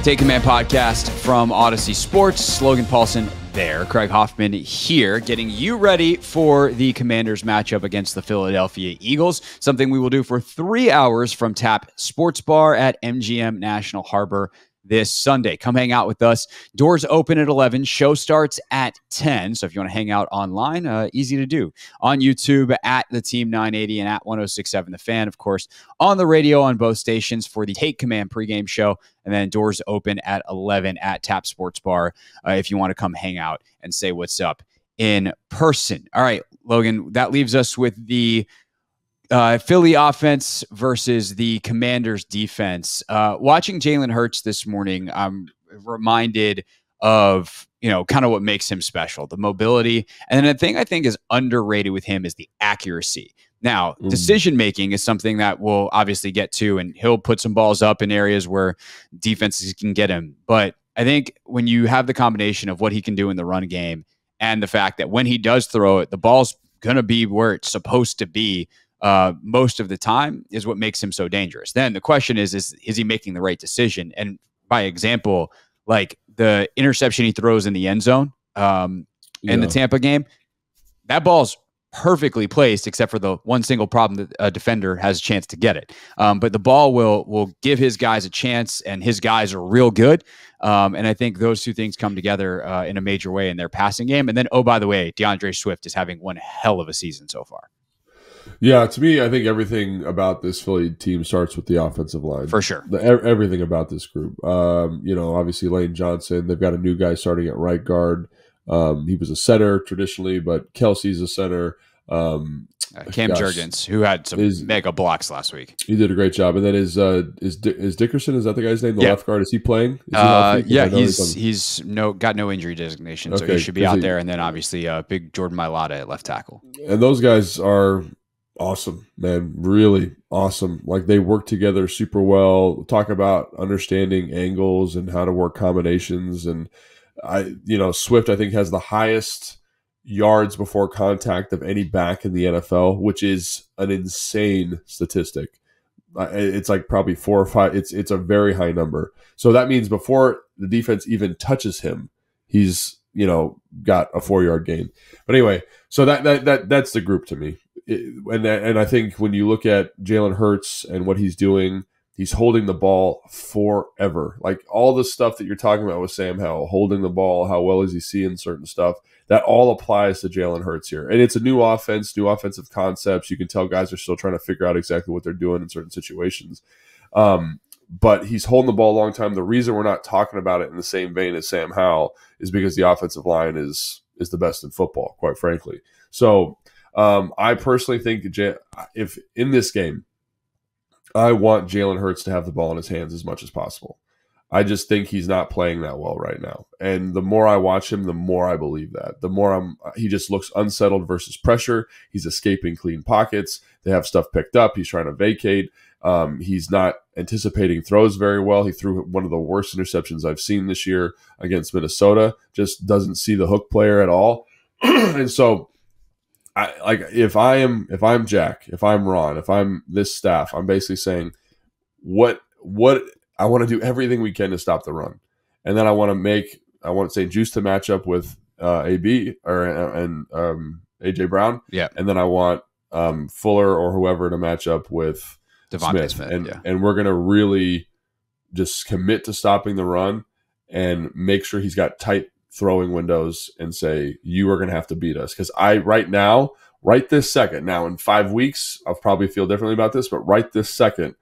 Take Command podcast from Odyssey Sports. Logan Paulson there. Craig Hoffman here, getting you ready for the Commanders matchup against the Philadelphia Eagles. Something we will do for 3 hours from Tap Sports Bar at MGM National Harbor this Sunday. Come hang out with us. Doors open at 11. Show starts at 10. So if you want to hang out online, easy to do. On YouTube at the Team 980 and at 1067 The Fan, of course, on the radio on both stations for the Take Command pregame show. And then doors open at 11 at Tap Sports Bar if you want to come hang out and say what's up in person. All right, Logan, that leaves us with the Philly offense versus the Commanders defense. Watching Jalen Hurts this morning, I'm reminded of, kind of what makes him special, the mobility. And then the thing I think is underrated with him is the accuracy. Now, decision-making is something that we'll obviously get to, and he'll put some balls up in areas where defenses can get him. But I think when you have the combination of what he can do in the run game and the fact that when he does throw it, the ball's going to be where it's supposed to be most of the time is what makes him so dangerous. Then the question is he making the right decision? And by example, like the interception he throws in the end zone in the Tampa game, that ball's perfectly placed except for the one single problem that a defender has a chance to get it. But the ball will give his guys a chance, and his guys are real good. And I think those two things come together in a major way in their passing game. And then, oh, by the way, DeAndre Swift is having one hell of a season so far. Yeah, to me, I think everything about this Philly team starts with the offensive line. For sure. Everything about this group. Obviously Lane Johnson, they've got a new guy starting at right guard. He was a center traditionally, but Kelsey's a center. Cam Jurgens, who had some mega blocks last week. He did a great job. And then is Dickerson, is that the guy's name? The left guard, is he playing? He's got no injury designation, so he should be out there. And then obviously big Jordan Mailata at left tackle. And those guys are awesome, man. Really awesome. Like, they work together super well. Talk about understanding angles and how to work combinations. And Swift, I think, has the highest yards before contact of any back in the NFL, which is an insane statistic. It's like probably 4 or 5. It's a very high number. So that means before the defense even touches him, he's got a 4-yard gain. But anyway, so that's the group to me. And I think when you look at Jalen Hurts and what he's doing, he's holding the ball forever. Like, all the stuff that you're talking about with Sam Howell, holding the ball, how well is he seeing certain stuff, that all applies to Jalen Hurts here. And it's a new offense, new offensive concepts. You can tell guys are still trying to figure out exactly what they're doing in certain situations. But he's holding the ball a long time. The reason we're not talking about it in the same vein as Sam Howell is because the offensive line is the best in football, quite frankly. So I personally think if in this game, I want Jalen Hurts to have the ball in his hands as much as possible. I just think he's not playing that well right now. And the more I watch him, the more I believe that. The more he just looks unsettled versus pressure. He's escaping clean pockets. They have stuff picked up. He's trying to vacate. He's not anticipating throws very well. He threw one of the worst interceptions I've seen this year against Minnesota. Just doesn't see the hook player at all. And so, if I'm Jack, if I'm Ron, if I'm this staff, I'm basically saying, what I want to do everything we can to stop the run, and then I want to say Juice to match up with AB and AJ Brown, and then I want Fuller or whoever to match up with Smith. And we're gonna really just commit to stopping the run and make sure he's got tight throwing windows and say, you are going to have to beat us. Because right this second, now in 5 weeks, I'll probably feel differently about this, but right this second,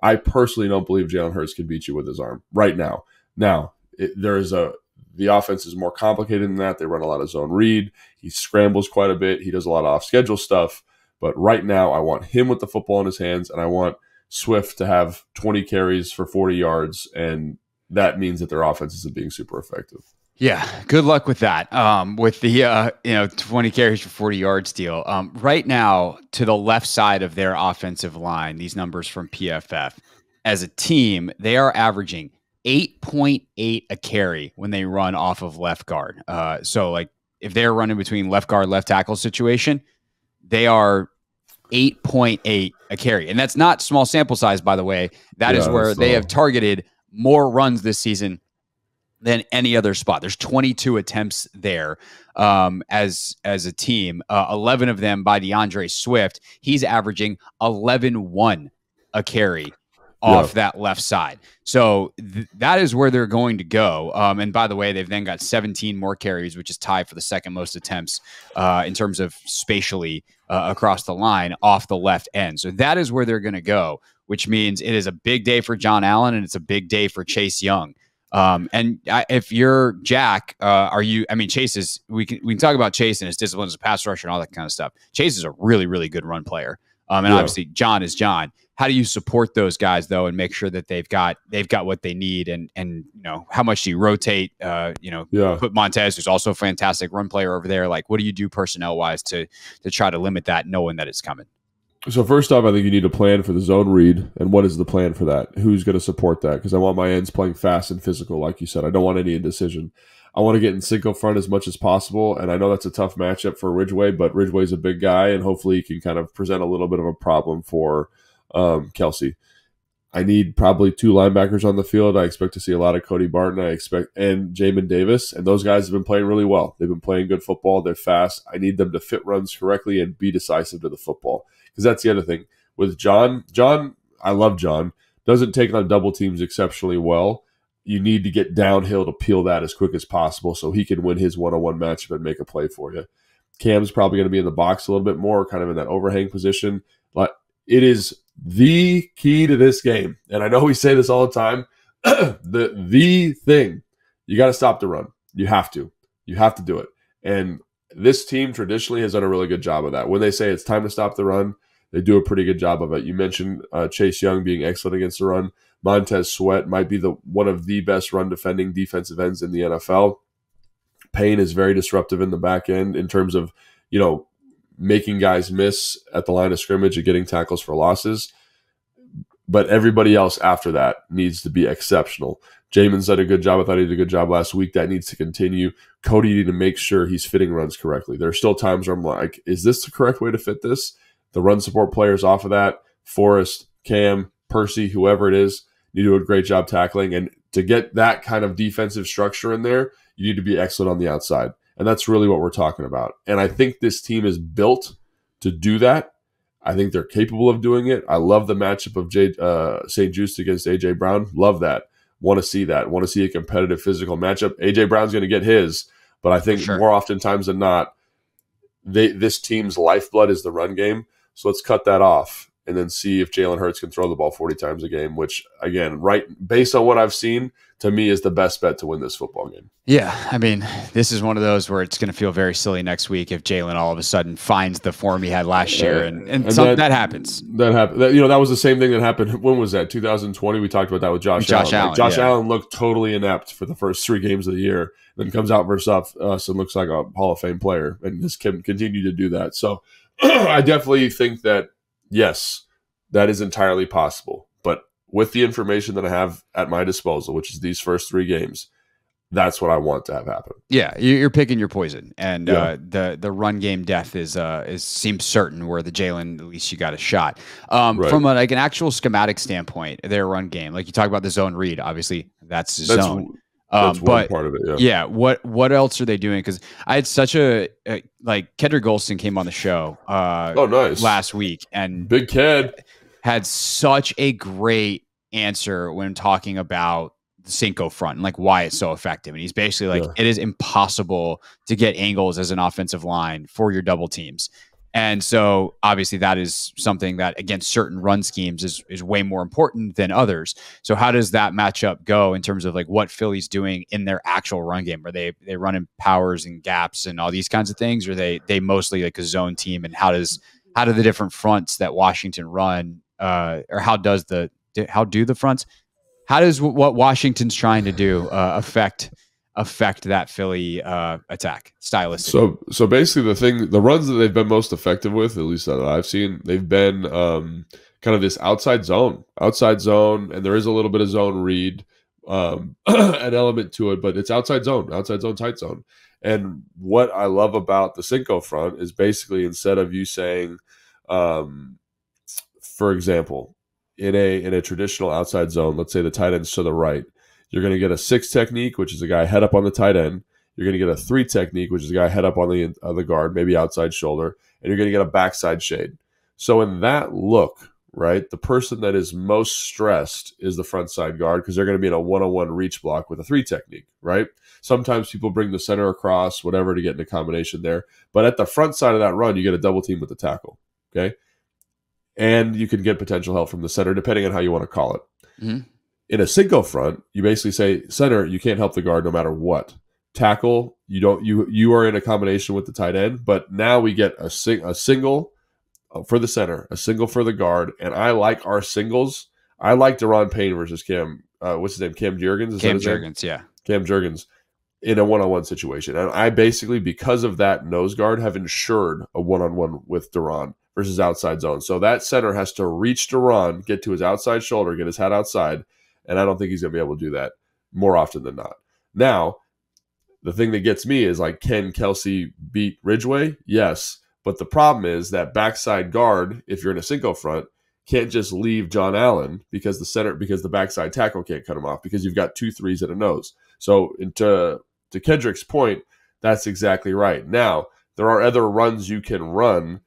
I personally don't believe Jalen Hurts can beat you with his arm right now. Now, the offense is more complicated than that. They run a lot of zone read. He scrambles quite a bit. He does a lot of off-schedule stuff. But right now, I want him with the football in his hands, and I want Swift to have 20 carries for 40 yards, and that means that their offense isn't being super effective. Yeah, good luck with that. With the 20 carries for 40 yards deal. Right now, to the left side of their offensive line, these numbers from PFF, as a team, they are averaging 8.8 a carry when they run off of left guard. So, like, if they're running between left guard, left tackle situation, they are 8.8 a carry. And that's not small sample size, by the way. That is where they have targeted more runs this season than any other spot. There's 22 attempts there as a team, 11 of them by DeAndre Swift. He's averaging 11-1 a carry off that left side. So that is where they're going to go. And by the way, they've then got 17 more carries, which is tied for the second most attempts in terms of spatially across the line off the left end. So that is where they're going to go, which means it is a big day for John Allen and it's a big day for Chase Young. If you're Jack, Chase is, we can talk about Chase and his discipline as a pass rusher and all that kind of stuff. Chase is a really, really good run player. Obviously John is John. How do you support those guys though, and make sure that they've got what they need? And how much do you rotate? Put Montez, who's also a fantastic run player over there. Like, what do you do personnel wise to try to limit that, knowing that it's coming? So first off, I think you need a plan for the zone read. And what is the plan for that? Who's going to support that? Because I want my ends playing fast and physical, like you said. I don't want any indecision. I want to get in single front as much as possible. And I know that's a tough matchup for Ridgeway, but Ridgeway's a big guy, and hopefully he can kind of present a little bit of a problem for Kelsey. I need probably 2 linebackers on the field. I expect to see a lot of Cody Barton. And Jamin Davis. And those guys have been playing really well. They've been playing good football. They're fast. I need them to fit runs correctly and be decisive to the football. Because that's the other thing. With John, I love John, doesn't take on double teams exceptionally well. You need to get downhill to peel that as quick as possible so he can win his one-on-one matchup and make a play for you. Cam's probably going to be in the box a little bit more, kind of in that overhang position. But it is the key to this game. And I know we say this all the time. the thing, you got to stop the run. You have to. You have to do it. And this team traditionally has done a really good job of that. When they say it's time to stop the run, they do a pretty good job of it. You mentioned Chase Young being excellent against the run. Montez Sweat might be one of the best run defending defensive ends in the NFL. Payne is very disruptive in the back end in terms of, making guys miss at the line of scrimmage and getting tackles for losses. But everybody else after that needs to be exceptional. Jamin's done a good job. I thought he did a good job last week. That needs to continue. Cody needs to make sure he's fitting runs correctly. There are still times where I'm like, is this the correct way to fit this? The run support players off of that, Forrest, Cam, Percy, whoever it is, you do a great job tackling. And to get that kind of defensive structure in there, you need to be excellent on the outside. And that's really what we're talking about. And I think this team is built to do that. I think they're capable of doing it. I love the matchup of St. Juste against A.J. Brown. Love that. Want to see that. Want to see a competitive physical matchup. A.J. Brown's going to get his, but I think more oftentimes than not, this team's lifeblood is the run game. So let's cut that off and then see if Jalen Hurts can throw the ball 40 times a game, which, again, based on what I've seen, to me is the best bet to win this football game. Yeah, this is one of those where it's going to feel very silly next week if Jalen all of a sudden finds the form he had last year, and that happens. That happened. That was the same thing that happened. When was that? 2020. We talked about that with Josh Allen. Josh Allen looked totally inept for the first 3 games of the year, then comes out versus us and looks like a Hall of Fame player, and just can continue to do that. So I definitely think that, yes, that is entirely possible. But with the information that I have at my disposal, which is these first 3 games, that's what I want to have happen. Yeah, you're picking your poison, and the run game death is seems certain. Where the Jalen, at least you got a shot. From an actual schematic standpoint, their run game, like you talk about the zone read, obviously that's zone. That's one part of it. Yeah. What else are they doing? Because I had such like Kendrick Golston came on the show. Nice. Last week, and Big Ked had such a great answer when talking about the Cinco front and like why it's so effective. And he's basically like, it is impossible to get angles as an offensive line for your double teams. And so obviously that is something that against certain run schemes is way more important than others. So how does that matchup go in terms of like what Philly's doing in their actual run game? Are they running powers and gaps and all these kinds of things? Or are they mostly like a zone team? And how do the different fronts that Washington run or how do the fronts, how does what Washington's trying to do affect that Philly attack stylistically? So basically the runs that they've been most effective with, at least that I've seen, they've been kind of this outside zone, and there is a little bit of zone read, an element to it, but it's outside zone, tight zone. And what I love about the Cinco front is basically instead of you saying, for example, in a traditional outside zone, let's say the tight end's to the right, you're going to get a 6 technique, which is a guy head up on the tight end. You're going to get a 3 technique, which is a guy head up on the guard, maybe outside shoulder, and you're going to get a backside shade. So in that look, right, the person that is most stressed is the front side guard because they're going to be in a one-on-one reach block with a 3 technique, right? Sometimes people bring the center across, whatever, to get into combination there. But at the front side of that run, you get a double team with the tackle, okay? And you can get potential help from the center, depending on how you want to call it. Mm-hmm. In a single front, you basically say, center, you can't help the guard no matter what. Tackle, you are in a combination with the tight end, but now we get a single for the center, a single for the guard, and I like our singles. I like Deron Payne versus Cam. What's his name? Cam Jurgens. Cam Jurgens, yeah. Cam Jurgens in a one-on-one situation, and I basically, because of that nose guard, have ensured a one-on-one with Deron versus outside zone. So that center has to reach Deron, get to his outside shoulder, get his head outside, and I don't think he's going to be able to do that more often than not. Now, the thing that gets me is, like, can Kelsey beat Ridgeway? Yes. But the problem is that backside guard, if you're in a single front, can't just leave John Allen because the backside tackle can't cut him off because you've got 2 3s and a nose. So to Kendrick's point, that's exactly right. Now, there are other runs you can run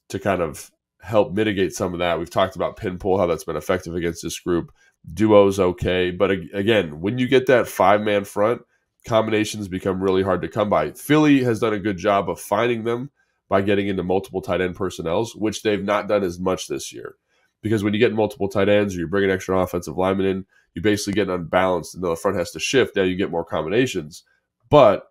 to kind of help mitigate some of that. We've talked about pin pull, how that's been effective against this group. Duo's okay. But again, when you get that 5-man front, combinations become really hard to come by. Philly has done a good job of finding them by getting into multiple tight end personnels, which they've not done as much this year. Because when you get multiple tight ends or you bring an extra offensive lineman in, you basically get unbalanced and the front has to shift. Now you get more combinations. But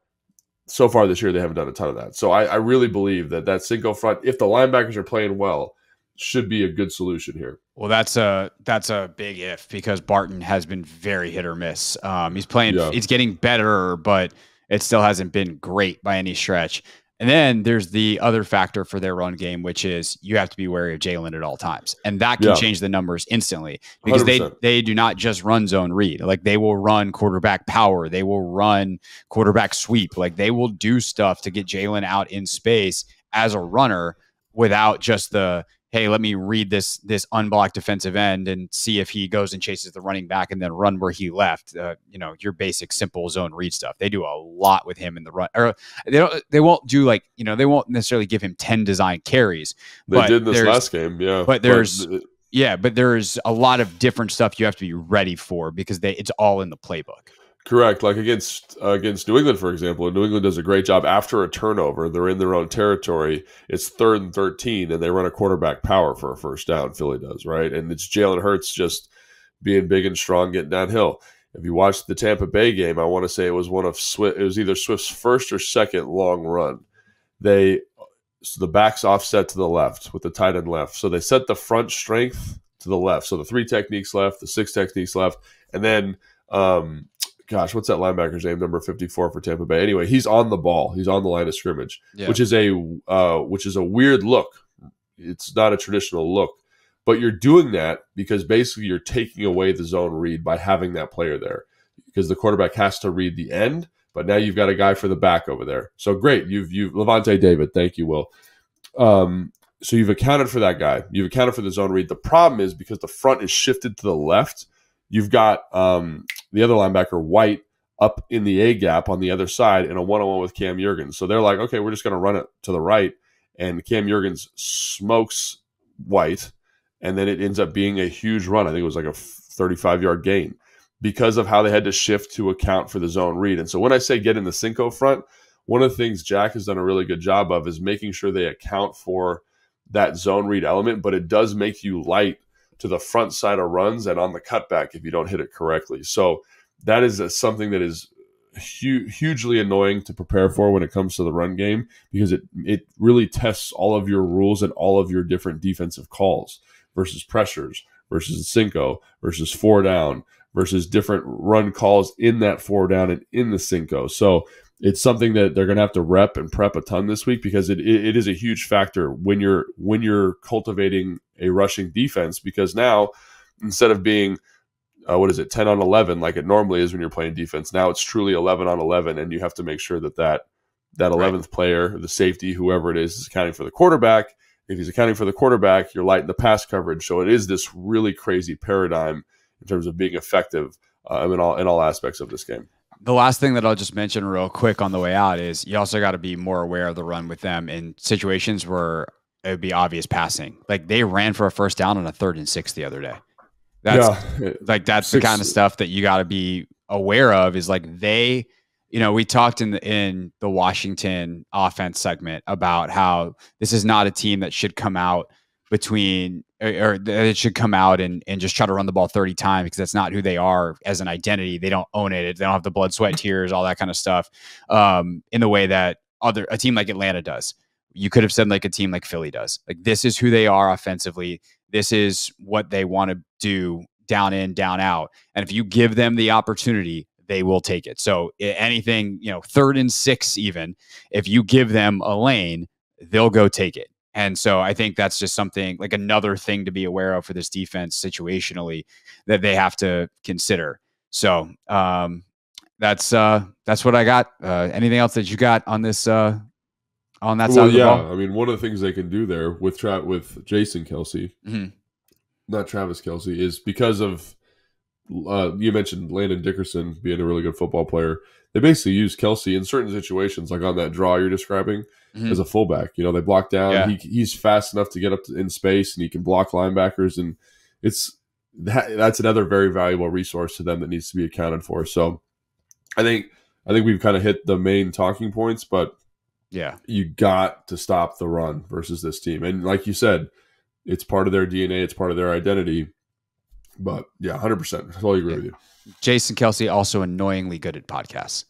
so far this year, they haven't done a ton of that. So I really believe that single front, if the linebackers are playing well, should be a good solution here. Well, that's a big if, because Barton has been very hit or miss. He's playing, He's getting better, but it still hasn't been great by any stretch. And then there's the other factor for their run game, which is you have to be wary of Jalen at all times. And that can change the numbers instantly because 100%. they do not just run zone read. Like, they will run quarterback power. They will run quarterback sweep. Like, they will do stuff to get Jalen out in space as a runner without just the, hey, let me read this unblocked defensive end and see if he goes and chases the running back and then run where he left. Your basic simple zone read stuff. They do a lot with him in the run. Or they won't do they won't necessarily give him 10 design carries. They did this last game, yeah. But there's a lot of different stuff you have to be ready for because it's all in the playbook. Correct. Like against New England, for example, and New England does a great job after a turnover. They're in their own territory. It's 3rd and 13, and they run a quarterback power for a first down. Philly does, right? And it's Jalen Hurts just being big and strong, getting downhill. If you watched the Tampa Bay game, I want to say it was it was either Swift's first or second long run. So the back's offset to the left with the tight end left. So they set the front strength to the left. So the 3 techniques left, the 6 techniques left, and then what's that linebacker's name? Number 54 for Tampa Bay. Anyway, he's on the ball. He's on the line of scrimmage, which is a weird look. It's not a traditional look, but you're doing that because basically you're taking away the zone read by having that player there because the quarterback has to read the end, but now you've got a guy for the back over there. So great. You've Levante David. Thank you, Will. So you've accounted for that guy. You've accounted for the zone read. The problem is because the front is shifted to the left, you've got the other linebacker, White, up in the A gap on the other side in a one-on-one with Cam Jurgens. So they're like, okay, we're just going to run it to the right. And Cam Jurgens smokes White, and then it ends up being a huge run. I think it was like a 35-yard gain because of how they had to shift to account for the zone read. And so when I say get in the Cinco front, one of the things Jack has done a really good job of is making sure they account for that zone read element, but it does make you light to the front side of runs and on the cutback if you don't hit it correctly. So that is something that is hugely annoying to prepare for when it comes to the run game because it really tests all of your rules and all of your different defensive calls versus pressures versus Cinco versus 4 down versus different run calls in that 4 down and in the Cinco. So it's something that they're going to have to rep and prep a ton this week because it is a huge factor when you're cultivating a rushing defense because now instead of being 10 on 11 like it normally is when you're playing defense, now it's truly 11 on 11 and you have to make sure that 11th player, the safety, whoever it is accounting for the quarterback, if he's accounting for the quarterback, you're light in the pass coverage. So it is this really crazy paradigm in terms of being effective in all aspects of this game. The last thing that I'll just mention real quick on the way out is you also got to be more aware of the run with them in situations where it would be obvious passing. Like they ran for a first down on a 3rd and 6 the other day. That's the kind of stuff that you got to be aware of. Is like we talked in the Washington offense segment about how this is not a team that should come out it should come out and just try to run the ball 30 times, because that's not who they are as an identity. They don't own it. They don't have the blood, sweat, tears, all that kind of stuff in the way that a team like Atlanta does. You could have said like a team like Philly does. Like this is who they are offensively. This is what they want to do down in, down out. And if you give them the opportunity, they will take it. So anything, 3rd and 6, even if you give them a lane, they'll go take it. And so I think that's just something like another thing to be aware of for this defense situationally that they have to consider. So that's what I got. Anything else that you got on this on that side of the ball? I mean, one of the things they can do there with Jason Kelce, not Travis Kelce, is because of you mentioned Landon Dickerson being a really good football player. They basically use Kelce in certain situations, like on that draw you're describing, as a fullback. They block down. Yeah. He's fast enough to get up in space, and he can block linebackers, and that's another very valuable resource to them that needs to be accounted for. So I think we've kind of hit the main talking points, but yeah, you got to stop the run versus this team. And like you said, it's part of their DNA, it's part of their identity. But yeah, 100%. I totally agree with you. Jason Kelce also annoyingly good at podcasts.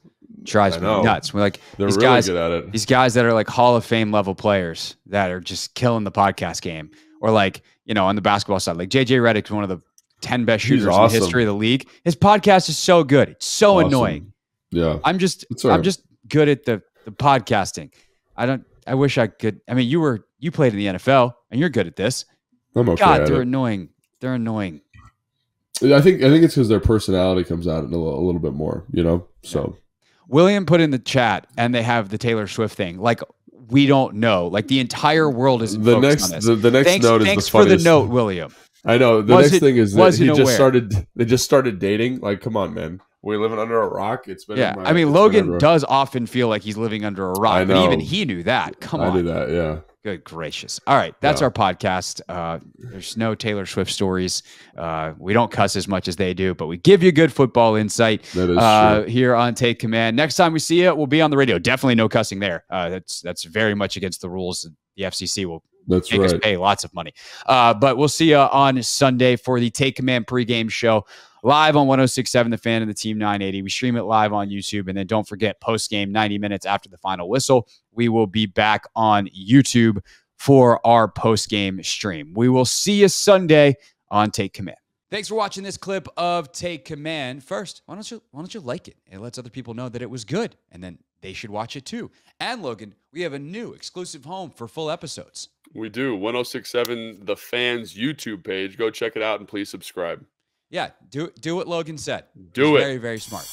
Drives me nuts. We're like they're really good at it. These guys that are like Hall of Fame level players that are just killing the podcast game, or like on the basketball side, like JJ Redick's one of the 10 best shooters in the history of the league. His podcast is so good. It's so annoying. Yeah, I'm just good at the podcasting. I wish I could. I mean, you played in the NFL and you're good at this. I'm okay. God, they're annoying. They're annoying. I think it's because their personality comes out a little bit more, So William put in the chat, and they have the Taylor Swift thing. Like we don't know. Like the entire world is focused on this. The next note is thanks the funniest. For the note, William. I know. The next thing is that they just started dating. Like, come on, man. We're living under a rock. It's been I mean, Logan does often feel like he's living under a rock. I know. But even he knew that. Come on. I knew that. Yeah. Good gracious. All right. That's our podcast. There's no Taylor Swift stories. We don't cuss as much as they do, but we give you good football insight here on Take Command. Next time we see you, we'll be on the radio. Definitely no cussing there. That's very much against the rules. The FCC will make us pay lots of money. But we'll see you on Sunday for the Take Command pregame show. Live on 106.7 The Fan and the Team 980. We stream it live on YouTube. And then don't forget, post-game 90 minutes after the final whistle, we will be back on YouTube for our post-game stream. We will see you Sunday on Take Command. Thanks for watching this clip of Take Command. First, why don't you like it? It lets other people know that it was good, and then they should watch it too. And Logan, we have a new exclusive home for full episodes. We do. 106.7 The Fan's YouTube page. Go check it out and please subscribe. Yeah, do what Logan said. Do it. Very, very smart.